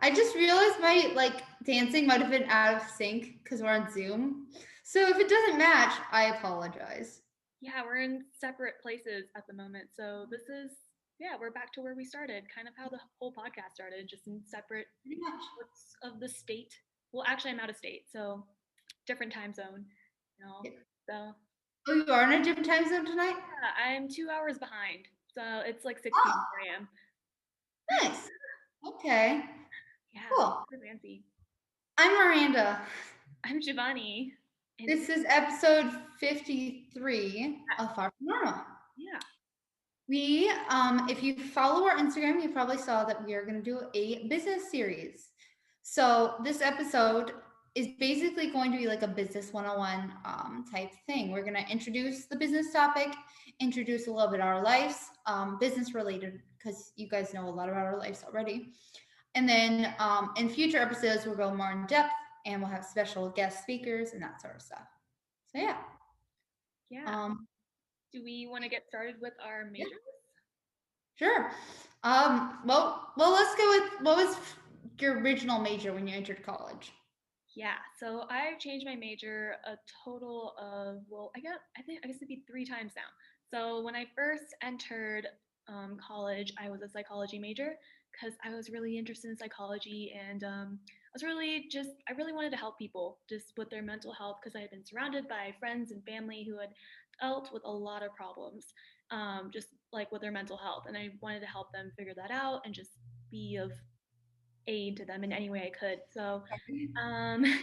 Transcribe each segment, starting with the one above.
I just realized my dancing might have been out of sync because we're on Zoom. So if it doesn't match, I apologize. Yeah, we're in separate places at the moment. So this is, yeah, we're back to where we started, kind of how the whole podcast started, just in separate Pretty much. parts of the state. Well, actually, I'm out of state, so different time zone, you know. Yeah. So Oh, you are in a different time zone tonight? yeah, I'm 2 hours behind. So it's like 6 p.m. Oh, where I am. nice. Okay, Yeah, cool. super fancy. I'm Miranda. I'm Shivani. And This is episode 53 of Far From Normal. yeah, We, if you follow our Instagram, you probably saw that we are going to do a business series. So this episode is basically going to be like a business 101 type thing. We're going to introduce the business topic, introduce a little bit of our lives, business related, because you guys know a lot about our lives already. And then in future episodes, we'll go more in depth and we'll have special guest speakers and that sort of stuff. So yeah. yeah. Um, Do we want to get started with our yeah. majors? Sure. Well, let's go with what was your original major when you entered college? Yeah, so I've changed my major a total of, well, I guess it'd be 3 times now. So when I first entered college, I was a psychology major because I was really interested in psychology and I really wanted to help people just with their mental health because I had been surrounded by friends and family who had dealt with a lot of problems, just like with their mental health. And I wanted to help them figure that out and just be of aid to them in any way I could. So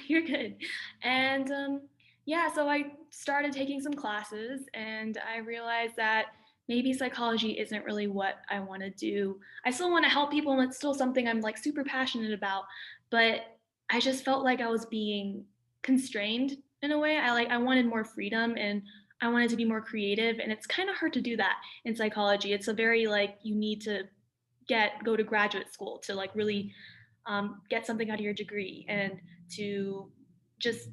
you're good. And yeah, so I started taking some classes and I realized that maybe psychology isn't really what I want to do. I still want to help people and it's still something I'm like super passionate about, but I just felt like I was being constrained in a way. I wanted more freedom and I wanted to be more creative and it's kind of hard to do that in psychology. It's a very like you need to go to graduate school to like really get something out of your degree and to just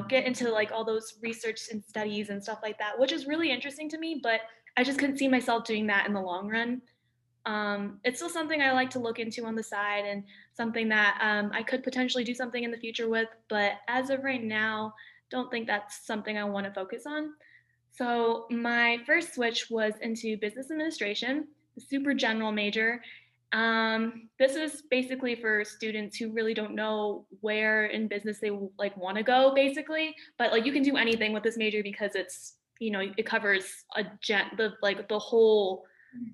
get into like all those research and studies and stuff like that, which is really interesting to me, but I just couldn't see myself doing that in the long run. It's still something I like to look into on the side and something that I could potentially do something in the future with, but as of right now don't think that's something I want to focus on. So my first switch was into business administration, a super general major. This is basically for students who really don't know where in business they like want to go, basically. But like you can do anything with this major because it's it covers the whole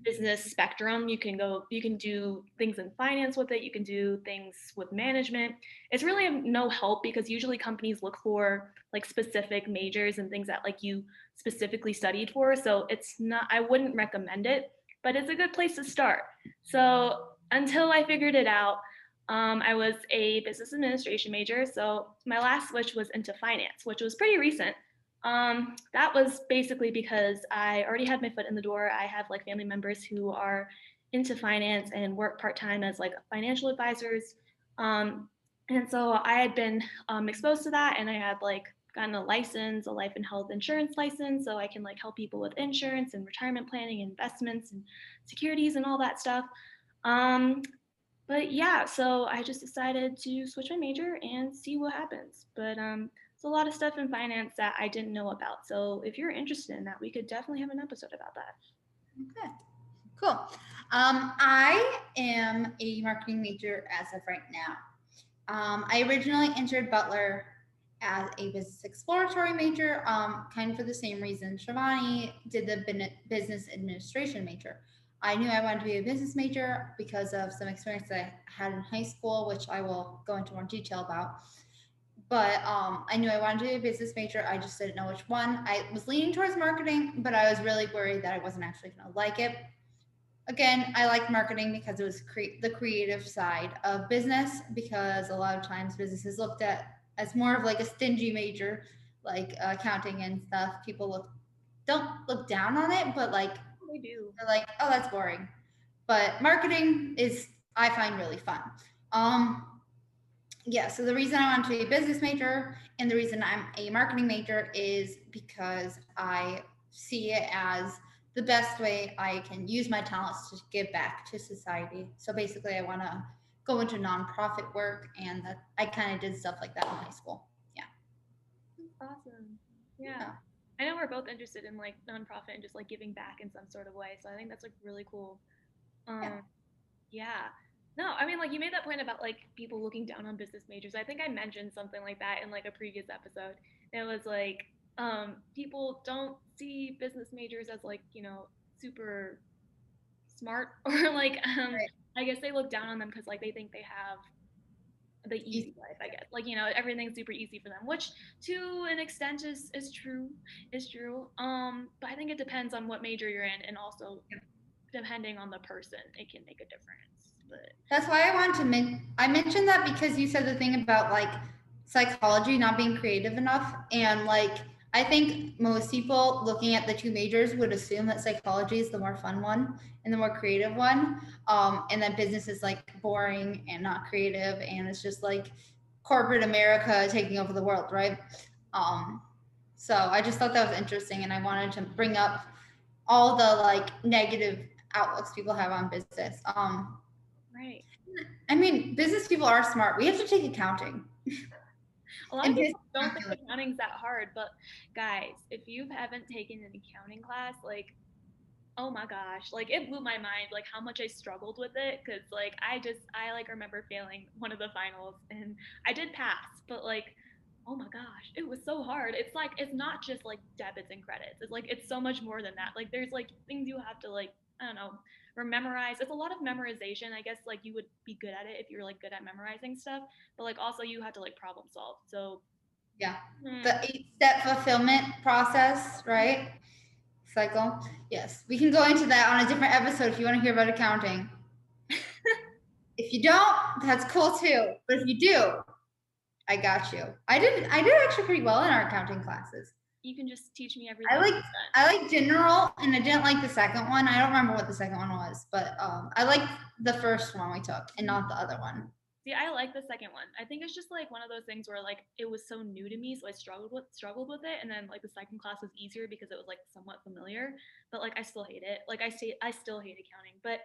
business spectrum. You can do things in finance with it. You can do things with management. It's really no help because usually companies look for like specific majors and things that like you specifically studied for. So it's not, I wouldn't recommend it, but it's a good place to start. So until I figured it out, I was a business administration major. So my last switch was into finance, which was pretty recent. That was basically because I already had my foot in the door. I have like family members who are into finance and work part time as like financial advisors. And so I had been exposed to that, and I had like gotten a license, a life and health insurance license, so I can like help people with insurance and retirement planning, investments and securities and all that stuff. Um, but yeah, so I just decided to switch my major and see what happens. But it's a lot of stuff in finance that I didn't know about. So if you're interested in that, we could definitely have an episode about that. Okay, cool. I am a marketing major as of right now. I originally entered Butler as a business exploratory major, kind of for the same reason Shivani did the business administration major. I knew I wanted to be a business major because of some experience that I had in high school, which I will go into more detail about. But I knew I wanted to be a business major. I just didn't know which one. I was leaning towards marketing, but I was really worried that I wasn't actually going to like it. Again, I liked marketing because it was the creative side of business, because a lot of times business is looked at as more of like a stingy major, like accounting and stuff. People don't look down on it, but like They do. they're like, oh, that's boring. But marketing is, I find, really fun. Um, yeah, so the reason I wanted to be a business major and the reason I'm a marketing major is because I see it as the best way I can use my talents to give back to society. So basically, I want to go into nonprofit work, and that I kind of did stuff like that in high school. Yeah. That's awesome. Yeah. Yeah. I know we're both interested in like nonprofit and just like giving back in some sort of way. So I think that's like really cool. Yeah. Um, yeah. No, I mean like you made that point about like people looking down on business majors. I think I mentioned something like that in like a previous episode. It was like people don't see business majors as like, super smart or like Right. I guess they look down on them because like they think they have the Easy. easy life, I guess. Like, everything's super easy for them, which to an extent is true, is true. But I think it depends on what major you're in and also depending on the person, it can make a difference. But That's why I wanted to I mentioned that because you said the thing about like psychology not being creative enough, and like I think most people looking at the two majors would assume that psychology is the more fun one and the more creative one, and that business is like boring and not creative, and it's just like corporate America taking over the world, right? Um, so I just thought that was interesting, and I wanted to bring up all the like negative outlooks people have on business. right. I mean, business people are smart. We have to take accounting A lot of and business people don't think calculus. accounting's that hard, but guys, if you haven't taken an accounting class, like oh my gosh, like it blew my mind like how much I struggled with it because like I like remember failing one of the finals and I did pass, but like oh my gosh, it was so hard. It's like it's not just like debits and credits. It's like it's so much more than that. Like there's like things you have to like I don't know memorize. It's a lot of memorization. I guess like you would be good at it if you're like good at memorizing stuff, but like also you have to like problem solve. So Yeah. hmm, The 8 step fulfillment process, right? Cycle. Yes. We can go into that on a different episode if you want to hear about accounting. If you don't, that's cool too. But if you do, I got you. I did actually pretty well in our accounting classes. you can just teach me I everything. like I like general, and I didn't like the second one. I don't remember what the second one was, but I liked the first one we took and not the other one. See, I like the second one. I think it's just like one of those things where like it was so new to me, so I struggled with it, and then like the second class was easier because it was like somewhat familiar. But like I still hate it. Like I still hate accounting. But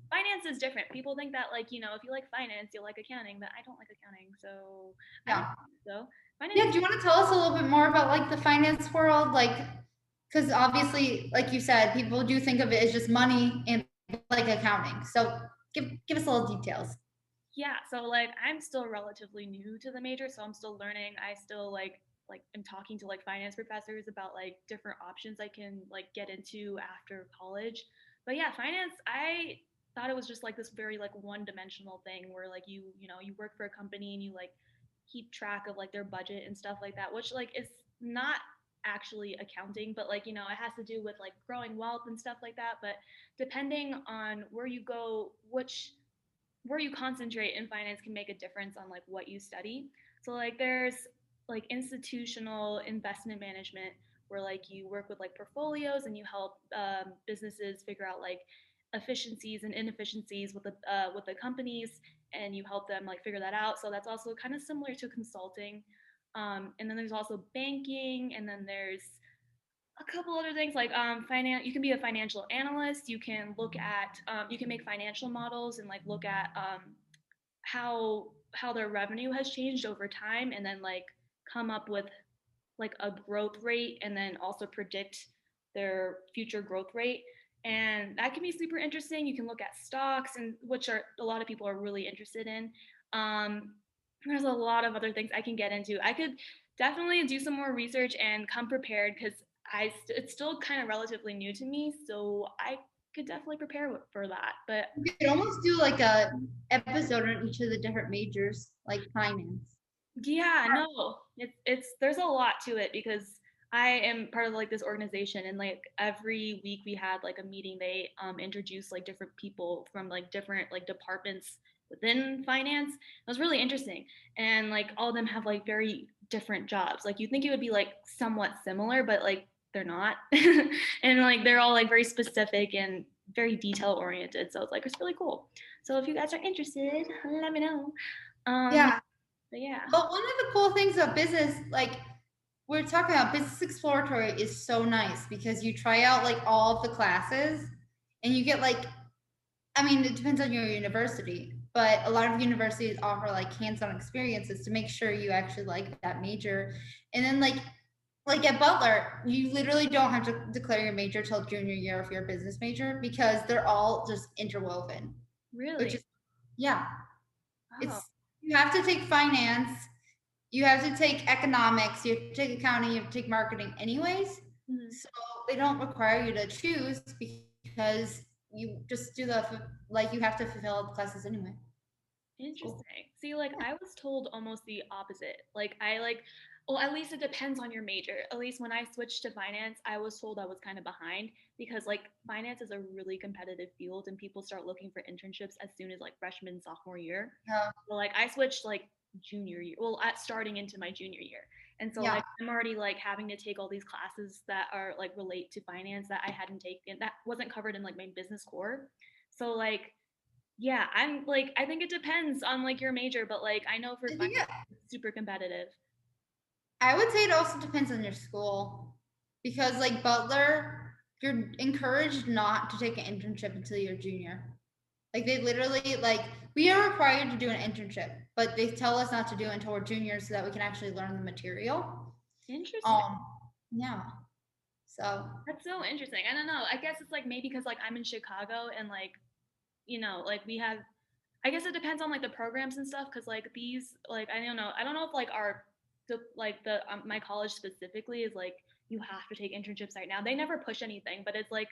finance is different. People think that like if you like finance, you'll like accounting, but I don't like accounting, so I like Yeah. it, so finance Yeah, is do you want to tell us a little bit more about like the finance world? Like, because obviously, like you said, people do think of it as just money and like accounting. So give us a little details. yeah. So like I'm still relatively new to the major, so I'm still learning. I still like am talking to like finance professors about like different options I can like get into after college. But yeah, finance, I thought it was just like this very like one dimensional thing where like you work for a company and you like keep track of like their budget and stuff like that, which like is not actually accounting, but like it has to do with like growing wealth and stuff like that. But depending on where you go, where you concentrate in finance can make a difference on like what you study. So like there's like institutional investment management where like you work with like portfolios and you help businesses figure out like efficiencies and inefficiencies with the companies and you help them like figure that out. So that's also kind of similar to consulting. And then there's also banking, and then there's a couple other things like finance. You can be a financial analyst. You can look at you can make financial models and like look at how their revenue has changed over time, and then like come up with like a growth rate, and then also predict their future growth rate. And that can be super interesting. You can look at stocks, and which are a lot of people are really interested in. Um, there's a lot of other things I can get into. I could definitely do some more research and come prepared because it's still kind of relatively new to me, so I could definitely prepare for that. But You could almost do like a episode on each of the different majors, like finance. yeah, no, it's there's a lot to it because I am part of like this organization, and like every week we had like a meeting. They introduced like different people from like different like departments within finance. It was really interesting, and like all of them have like very different jobs. Like you think it would be like somewhat similar, but like they're not, and like they're all like very specific and very detail oriented. So it's like it's really cool. So if you guys are interested, let me know. Um, Yeah. but yeah. But one of the cool things about business, like we're talking about business exploratory, is so nice because you try out like all of the classes and you get like, I mean, it depends on your university, but a lot of universities offer like hands-on experiences to make sure you actually like that major. And then like at Butler, you literally don't have to declare your major till junior year if you're a business major because they're all just interwoven, which Really? is yeah, Oh. it's you have to take finance, you have to take economics, you have to take accounting, you have to take marketing anyways. Mhm. So they don't require you to choose because you just do like you have to fulfill the classes anyway. It's cool. Interesting. See, like I was told almost the opposite. Like I like, well, at least it depends on your major. At least when I switched to finance, I was told I was kind of behind because like finance is a really competitive field and people start looking for internships as soon as like freshman, sophomore year. Yeah. So like I switched like junior year, well, at starting into my junior year. And so Yeah. like I'm already like having to take all these classes that are like relate to finance that I hadn't taken that wasn't covered in like my business core. So like yeah, I'm like I think it depends on like your major, but like I know for I think finance it's super competitive. I would say it also depends on your school because, like Butler, you're encouraged not to take an internship until you're junior. Like they literally like we are required to do an internship, but they tell us not to do it until we're juniors so that we can actually learn the material. Interesting. Um, yeah. So That's so interesting. I don't know. I guess it's like maybe because like I'm in Chicago and like like we have I guess it depends on like the programs and stuff because like these like I don't know if like our like the my college specifically is like you have to take internships right now. They never push anything, but it's like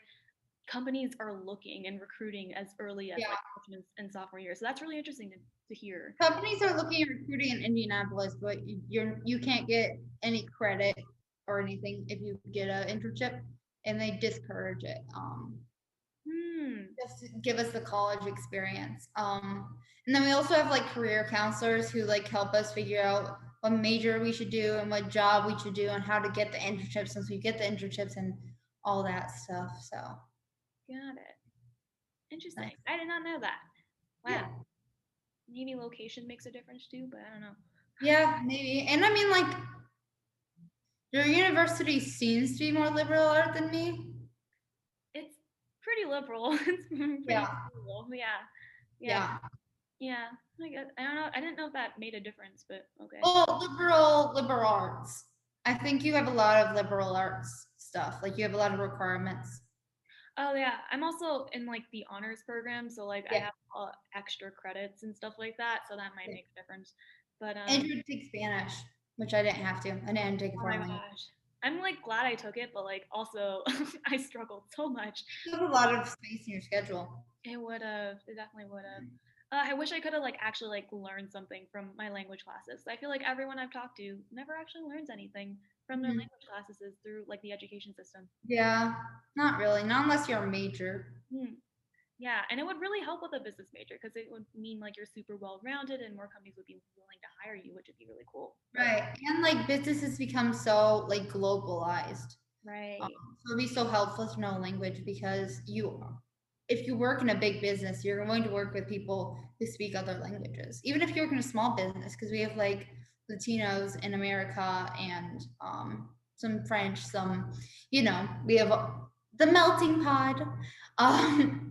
companies are looking and recruiting as early as yeah, like freshman and sophomore year. So that's really interesting to hear. companies are looking at recruiting in Indianapolis, but you can't get any credit or anything if you get an internship, and they discourage it. Hmm. Just to give us the college experience. And then we also have like career counselors who like help us figure out what major we should do and what job we should do and how to get the internships since we get the internships and all that stuff. So Got it. Interesting. nice. I did not know that. Wow. Yeah. Maybe location makes a difference too, but I don't know. Yeah, maybe. And I mean like your university seems to be more liberal art than me. It's pretty liberal. It's pretty Yeah. cool. Yeah. Yeah. Yeah. Yeah. I guess I don't know. I didn't know if that made a difference, but okay. Well, liberal arts. I think you have a lot of liberal arts stuff. Like you have a lot of requirements. Oh yeah. I'm also in like the honors program, so like I Yeah. have extra credits and stuff like that, so that might make a difference. But Andrew took Spanish, which I didn't have to. I didn't take a oh my foreign language. gosh. I'm like glad I took it, but like also I struggled so much. You have a lot of space in your schedule. It would have. It definitely would have. I wish I could have like actually like learned something from my language classes. I feel like everyone I've talked to never actually learns anything from their Mhm. language classes is through like the education system. Yeah, not really. Not unless you're a major. Hmm. Yeah, and it would really help with a business major because it would mean like you're super well rounded and more companies would be willing to hire you, which would be really cool. But Right. And like businesses become so like globalized. Um, right. so it'd be so helpful to know language because if you work in a big business, you're going to work with people who speak other languages. Even if you work in a small business, because we have like Latinos in America and some French, some, we have the melting pot. Um,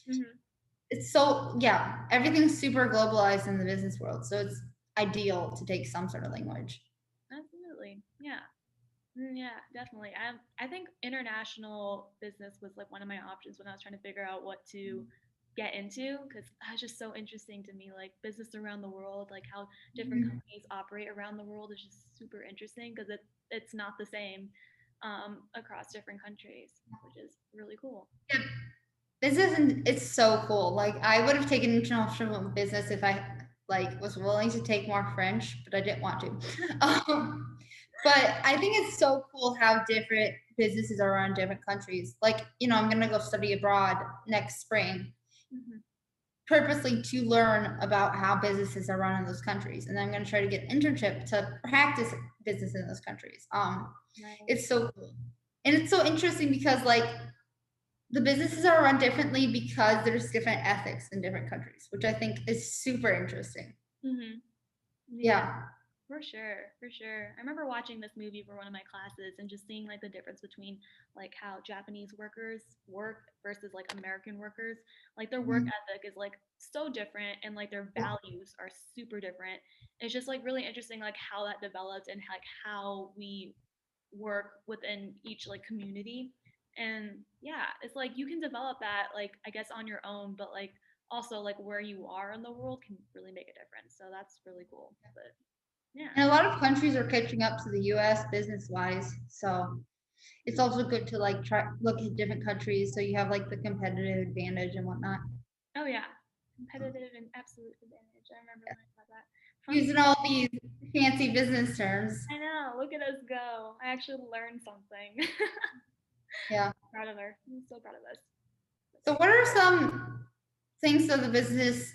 Hmm. it's so, yeah, everything's super globalized in the business world. So it's ideal to take some sort of language. Absolutely. Yeah. Yeah, definitely. I think international business was like one of my options when I was trying to figure out what to get into because that's just so interesting to me. Like business around the world, like how different Mhm. companies operate around the world is just super interesting because it's not the same across different countries, which is really cool. Yeah, business and it's so cool. Like I would have taken international business if I like was willing to take more French, but I didn't want to. But I think it's so cool how different businesses are around different countries. Like, I'm gonna go study abroad next spring, Hmm. purposely to learn about how businesses are run in those countries. And then I'm gonna try to get an internship to practice business in those countries. Right. It's so cool. And it's so interesting because like the businesses are run differently because there's different ethics in different countries, which I think is super interesting. Hmm. Yeah. Yeah. For sure, for sure. I remember watching this movie for one of my classes and just seeing like the difference between like how Japanese workers work versus like American workers. Like their work Mhm. ethic is like so different and like their Yeah. values are super different. It's just like really interesting like how that developed and like how we work within each like community. And yeah, it's like you can develop that like I guess on your own, but like also like where you are in the world can really make a difference. So that's really cool. But yeah. And a lot of countries are catching up to the US business wise. So it's also good to like try look at different countries so you have like the competitive advantage and whatnot. Oh yeah, competitive and absolute advantage. I remember learning about that. Fun. Using all these fancy business terms. I know. Look at us go. I actually learned something. Yeah. Proud of her. I'm so proud of us. So what are some things of the business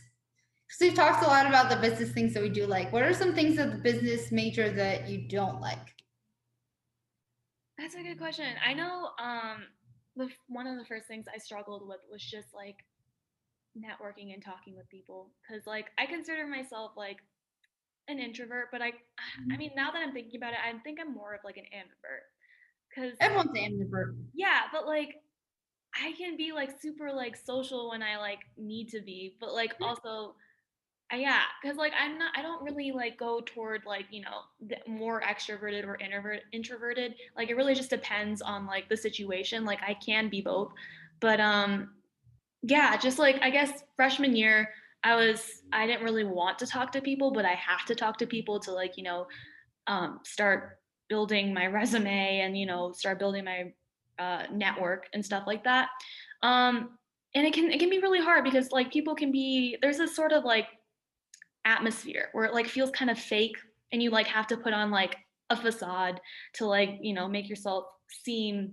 because we've talked a lot about the business things that we do like. What are some things of the business major that you don't like? That's a good question. I know. One of the first things I struggled with was just like networking and talking with people because like I consider myself like an introvert, but I mean now that I'm thinking about it, I think I'm more of like an ambivert because Everyone's an ambivert. yeah, but like I can be like super like social when I like need to be, but like also yeah, because like I don't really like go toward like the more extroverted or introverted. Like it really just depends on like the situation. Like I can be both, but yeah, just like I guess freshman year, I didn't really want to talk to people, but I have to talk to people to like start building my resume and start building my network and stuff like that. And it can be really hard because like people can be there's this sort of like atmosphere where it like feels kind of fake and you like have to put on like a facade to like make yourself seem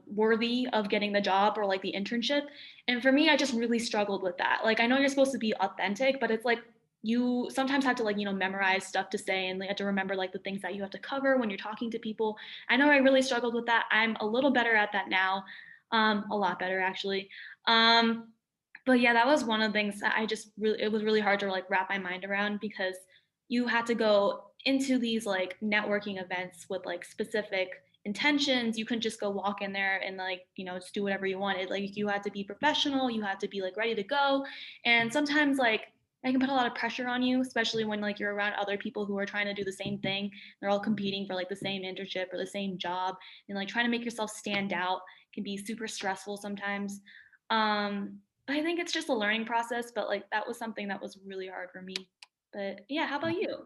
worthy of getting the job or like the internship. And for me, I just really struggled with that. Like, I know you're supposed to be authentic, but it's like you sometimes have to like, memorize stuff to say and you have to remember like the things that you have to cover when you're talking to people. I know I really struggled with that. I'm a little better at that now, a lot better actually. Um, but yeah, that was one of the things that it was really hard to like wrap my mind around because you had to go into these like networking events with like specific intentions. You couldn't just go walk in there and like just do whatever you wanted. Like you had to be professional, you had to be like ready to go. And sometimes like I can put a lot of pressure on you, especially when like you're around other people who are trying to do the same thing. They're all competing for like the same internship or the same job, and like trying to make yourself stand out can be super stressful sometimes. But I think it's just a learning process, but like that was something that was really hard for me. But yeah, how about you?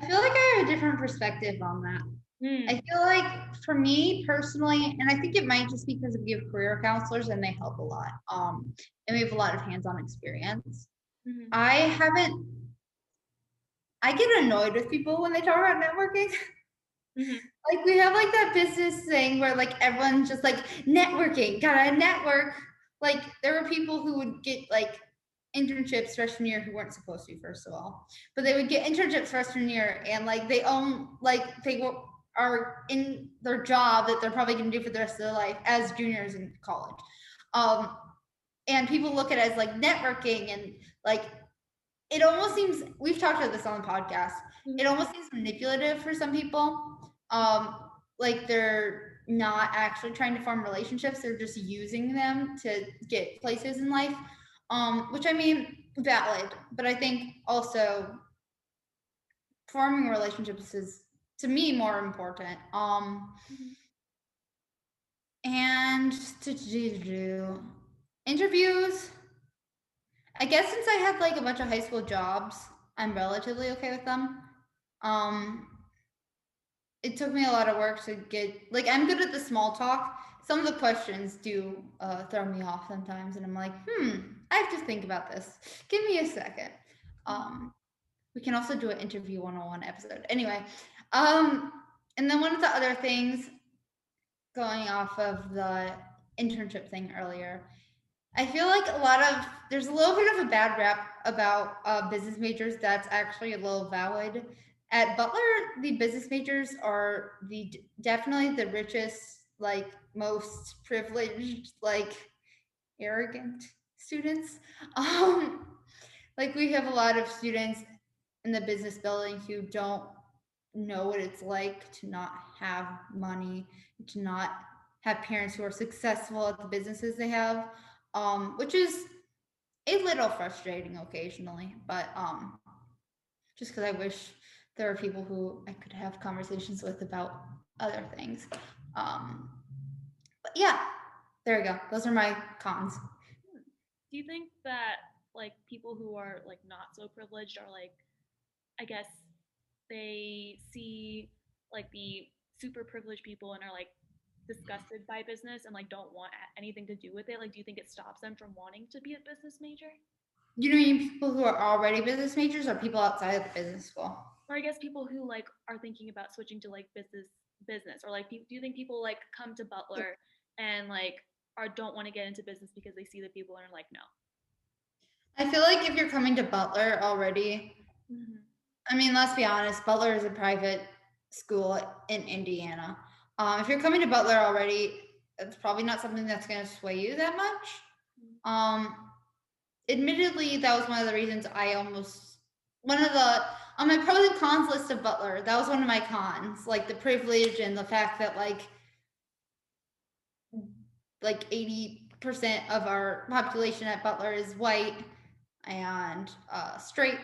I feel like I have a different perspective on that. I Mm, feel like for me personally, and I think it might just be because we have career counselors and they help a lot. And we have a lot of hands-on experience. mm-hmm, I haven't. I get annoyed with people when they talk about networking. mm-hmm, Like we have like that business thing where like everyone's just like networking, gotta network. Like there were people who would get like internships freshman year who weren't supposed to, first of all, but they would get internships freshman year and like they own like are in their job that they're probably going to do for the rest of their life as juniors in college. Um, and people look at it as like networking and like it almost seems we've talked about this on the podcast. It almost seems manipulative for some people. Like they're not actually trying to form relationships; they're just using them to get places in life. Which I mean, valid, but I think also forming relationships is to me more important. mm-hmm, And to do interviews. I guess since I had like a bunch of high school jobs, I'm relatively okay with them. Um, it took me a lot of work to get like I'm good at the small talk. Some of the questions do throw me off sometimes, and I'm like, I have to think about this. Give me a second. Um, we can also do an interview 101 episode. Anyway, um, and then one of the other things going off of the internship thing earlier, I feel like there's a little bit of a bad rap about business majors that's actually a little valid. At Butler, the business majors are definitely the richest, like most privileged, like arrogant students. Um, like we have a lot of students in the business building who don't know what it's like to not have money, to not have parents who are successful at the businesses they have, which is a little frustrating occasionally. But just because I wish there are people who I could have conversations with about other things. Um, but yeah, there we go. Those are my cons. Hmm. Do you think that like people who are like not so privileged are like, I guess they see like the super privileged people and are like disgusted by business and like don't want anything to do with it? Like, do you think it stops them from wanting to be a business major? You know, mean people who are already business majors or people outside of the business school? Or I guess people who like are thinking about switching to like business or like do you think people like come to Butler and like are don't want to get into business because they see the people and are like no. I feel like if you're coming to Butler already, Mm-hmm. I mean, let's be honest, Butler is a private school in Indiana. If you're coming to Butler already, it's probably not something that's going to sway you that much. Um, Admittedly, that was one of the reasons I almost one of the on my pros and cons list of Butler. That was one of my cons, like the privilege and the fact that like 80% of our population at Butler is white and straight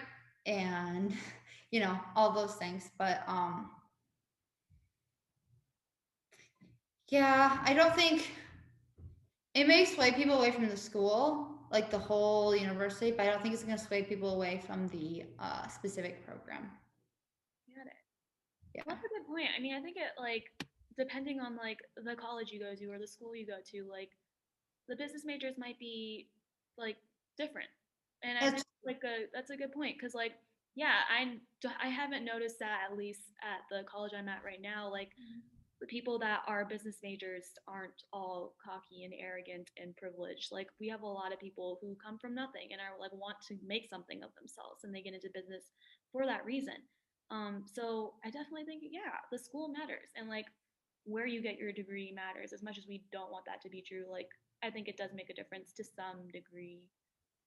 and all those things. But yeah, I don't think it may sway people away from the school, like the whole university, but I don't think it's going to sway people away from the specific program. Got it. Yeah. Well, that's a good point. I mean, I think it like depending on like the college you go to or the school you go to, like the business majors might be like different. And I It's think like that's a good point because like yeah, I haven't noticed that at least at the college I'm at right now. Like the people that are business majors aren't all cocky and arrogant and privileged. Like we have a lot of people who come from nothing and are like want to make something of themselves and they get into business for that reason. So I definitely think yeah, the school matters and like where you get your degree matters as much as we don't want that to be true. Like I think it does make a difference to some degree.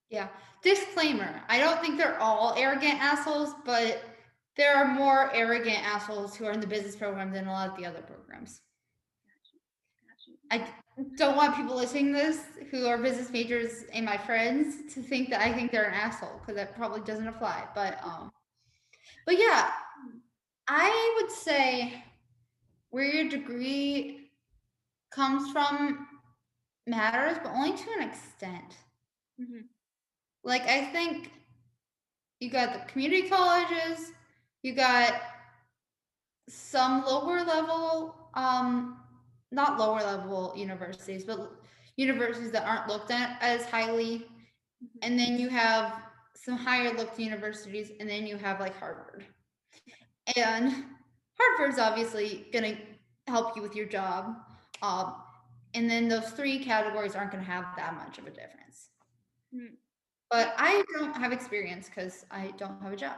Yeah. Disclaimer: I don't think they're all arrogant assholes, but there are more arrogant assholes who are in the business program than a lot of the other programs. Gotcha. Gotcha. I don't want people listening to this who are business majors and my friends to think that I think they're an asshole because that probably doesn't apply. But yeah, I would say where your degree comes from matters, but only to an extent. Mm-hmm. Like I think you got the community colleges, you got some lower level, not lower level universities, but universities that aren't looked at as highly. Mm-hmm. And then you have some higher looked universities, and then you have like Harvard. And Harvard's obviously going to help you with your job. Um, and then those three categories aren't going to have that much of a difference. Mm-hmm. But I don't have experience because I don't have a job.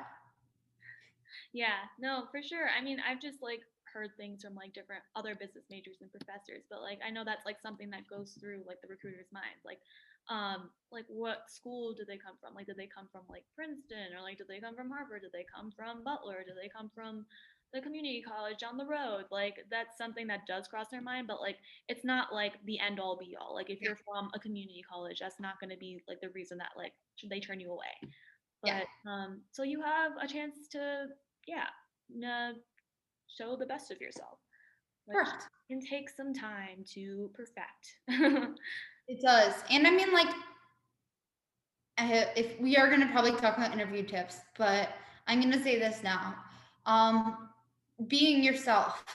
Yeah, no, for sure. I mean, I've just like heard things from like different other business majors and professors, but like I know that's like something that goes through like the recruiter's mind. Like what school do they come from? Like did they come from like Princeton or like did they come from Harvard? Did they come from Butler? Did they come from the community college down the road? Like that's something that does cross their mind, but like it's not like the end all be all. Like if Yeah. you're from a community college, that's not going to be like the reason that like should they turn you away. Yeah. But so you have a chance to yeah, uh, show the best of yourself, which Correct. can take some time to perfect. It does. And I mean, like, if we are going to probably talk about interview tips, but I'm going to say this now. Um, Being yourself.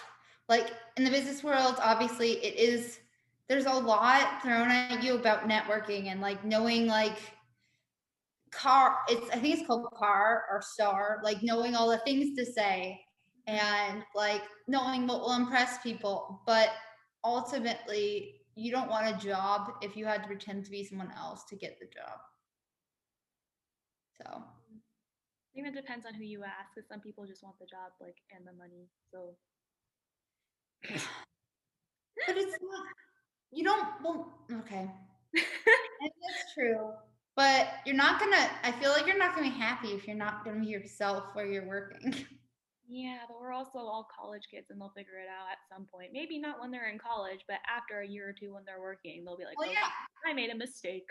Like in the business world, obviously, there's a lot thrown at you about networking and like knowing like I think it's called car or star, like knowing all the things to say and like knowing what will impress people. But ultimately, you don't want a job if you had to pretend to be someone else to get the job. So, I think it depends on who you ask, because some people just want the job, like, and the money. So, but it's not, you don't, well, okay. And that's true. But you're not gonna. I feel like you're not gonna be happy if you're not gonna be yourself where you're working. Yeah, but we're also all college kids and they'll figure it out at some point. Maybe not when they're in college, but after a year or two when they're working, they'll be like, Well, oh, yeah, I made a mistake.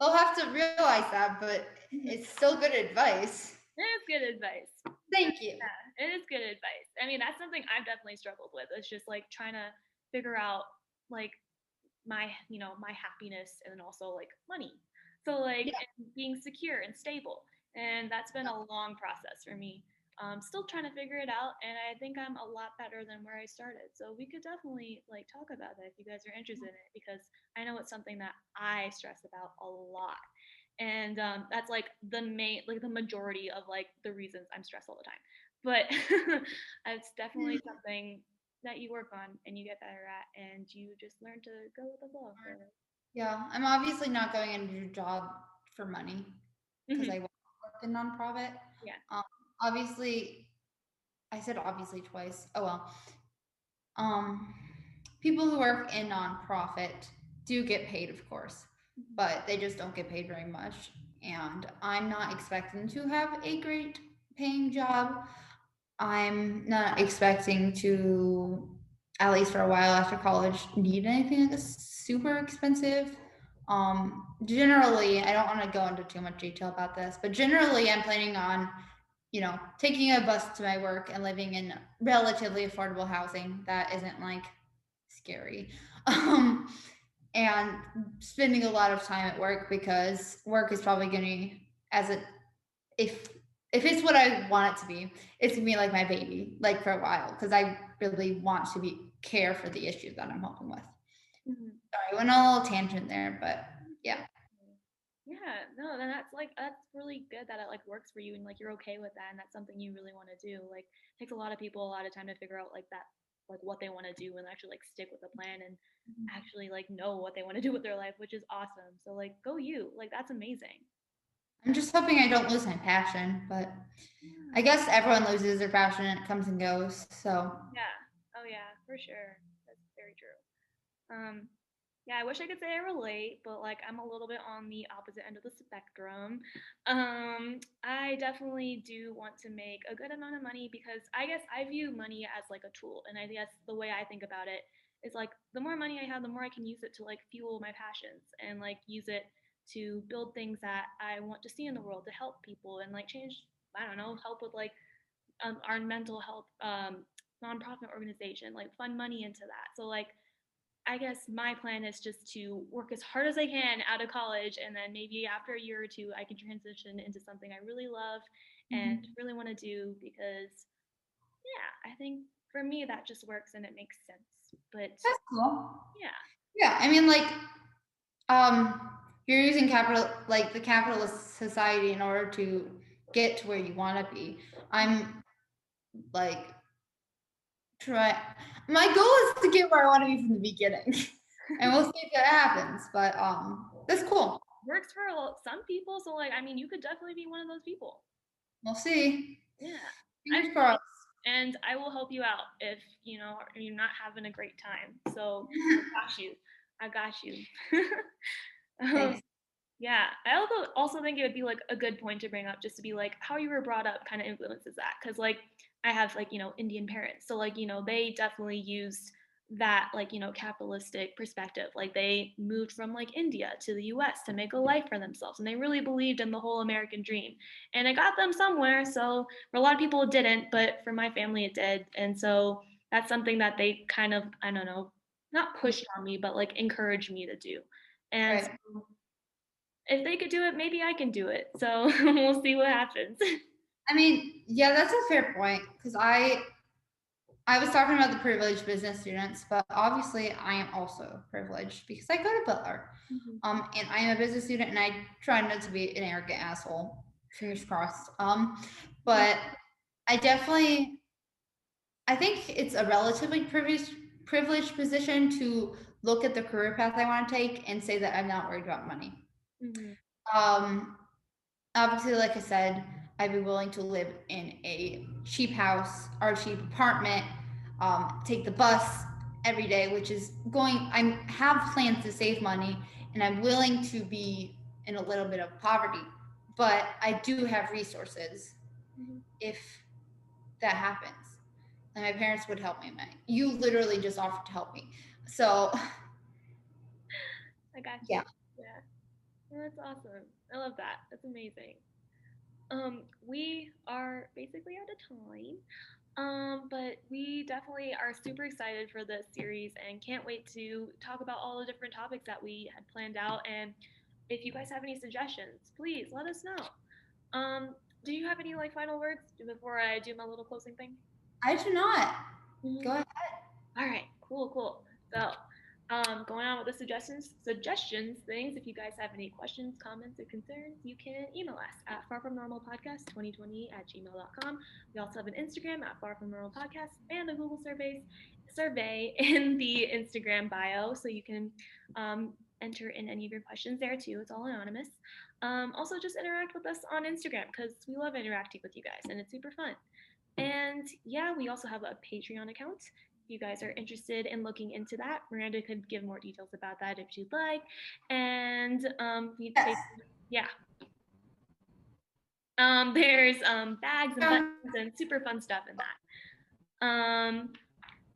they'll have to realize that, but it's still good advice. It is good advice. Thank you. Yeah, it is good advice. I mean, that's something I've definitely struggled with. It's just like trying to figure out like my happiness and also like money. So like Yeah. and being secure and stable. And that's been a long process for me. Still trying to figure it out, and I think I'm a lot better than where I started. So we could definitely like talk about that if you guys are interested in it, because I know it's something that I stress about a lot, and that's like the main, like the majority of like the reasons I'm stressed all the time. But it's definitely something that you work on and you get better at, and you just learn to go with the flow. So, Yeah, I'm obviously not going into a job for money because mhm, I work in nonprofit. yeah. Um, obviously, I said obviously twice. Oh well. Um, People who work in nonprofit do get paid, of course, Mhm, but they just don't get paid very much. And I'm not expecting to have a great paying job. I'm not expecting to, at least for a while after college, need anything that's super expensive. Generally, I don't want to go into too much detail about this, but generally, I'm planning on, taking a bus to my work and living in relatively affordable housing that isn't like scary. Um, and spending a lot of time at work because work is probably going to, as a if if it's what I want it to be, it's gonna be like my baby, like for a while, because I really want to be care for the issues that I'm helping with. mhm. Sorry, went on a little tangent there, but yeah, Okay. Yeah, no, then that's really good that it like works for you and like you're okay with that and that's something you really want to do. Like it takes a lot of people a lot of time to figure out like that, like what they want to do and actually like stick with the plan and actually like know what they want to do with their life, which is awesome. So like go you. Like that's amazing. I'm just hoping I don't lose my passion. But I Yeah. guess everyone loses their passion; it comes and goes. So Yeah. Oh yeah, for sure. That's very true. Um, yeah, I wish I could say I relate, but like I'm a little bit on the opposite end of the spectrum. I definitely do want to make a good amount of money because I guess I view money as like a tool, and I guess the way I think about it is like the more money I have, the more I can use it to like fuel my passions and like use it to build things that I want to see in the world to help people and like change. I don't know, help with like our mental health nonprofit organization, like fund money into that. So like I guess my plan is just to work as hard as I can out of college, and then maybe after a year or two, I can transition into something I really love and mhm. really want to do because, yeah, I think for me that just works and it makes sense. But That's cool. yeah, Yeah, I mean, like, you're using capital, like the capitalist society, in order to get to where you want to be. I'm like try. My goal is to get where I want to be from the beginning, and we'll see if that happens. But that's cool. works for some people. So, like, I mean, you could definitely be one of those people. We'll see. Yeah. I'm Fingers crossed. and I will help you out if you're not having a great time. So I got you. I got you. um, Thanks. Yeah, I also think it would be like a good point to bring up just to be like how you were brought up kind of influences that because like I have like Indian parents, so like they definitely used that like capitalistic perspective. Like they moved from like India to the U.S. to make a life for themselves, and they really believed in the whole American dream, and it got them somewhere. So for a lot of people it didn't, but for my family it did, and so that's something that they kind of I don't know not pushed on me, but like encouraged me to do. And Right. if they could do it, maybe I can do it. So we'll see what happens. I mean, yeah, that's a fair point because I was talking about the privileged business students, but obviously I am also privileged because I go to Butler. Mhm. And I am a business student, and I try not to be an arrogant asshole. Fingers crossed. But I definitely, I think it's a relatively privileged position to look at the career path I want to take and say that I'm not worried about money. Mhm. Um, Obviously, like I said, I'd be willing to live in a cheap house or a cheap apartment, take the bus every day, which is going. I have plans to save money, and I'm willing to be. in a little bit of poverty, but I do have resources Mhm. if that happens. And my parents would help me. You literally just offered to help me. So, I got you. yeah. Yeah. Well, that's awesome. I love that. That's amazing. We are basically out of time. But we definitely are super excited for this series and can't wait to talk about all the different topics that we had planned out. And if you guys have any suggestions, please let us know. Do you have any like final words before I do my little closing thing? I do not. Mm-hmm. Go ahead. All right, cool, cool. So, going on with the suggestions, things. If you guys have any questions, comments, or concerns, you can email us at farfromnormalpodcast2020 at gmail.com. We also have an Instagram at farfromnormalpodcast and a Google survey in the Instagram bio, so you can enter in any of your questions there too. It's all anonymous. Also, just interact with us on Instagram because we love interacting with you guys and it's super fun. And yeah, we also have a Patreon account. If you guys are interested in looking into that, Miranda could give more details about that if she'd like. And we Yes. yeah, there's bags and buttons Um, and super fun stuff in that.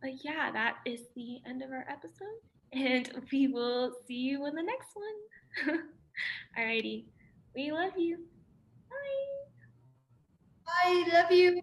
But yeah, that is the end of our episode, and we will see you in the next one. Alrighty, we love you. Bye. I love you.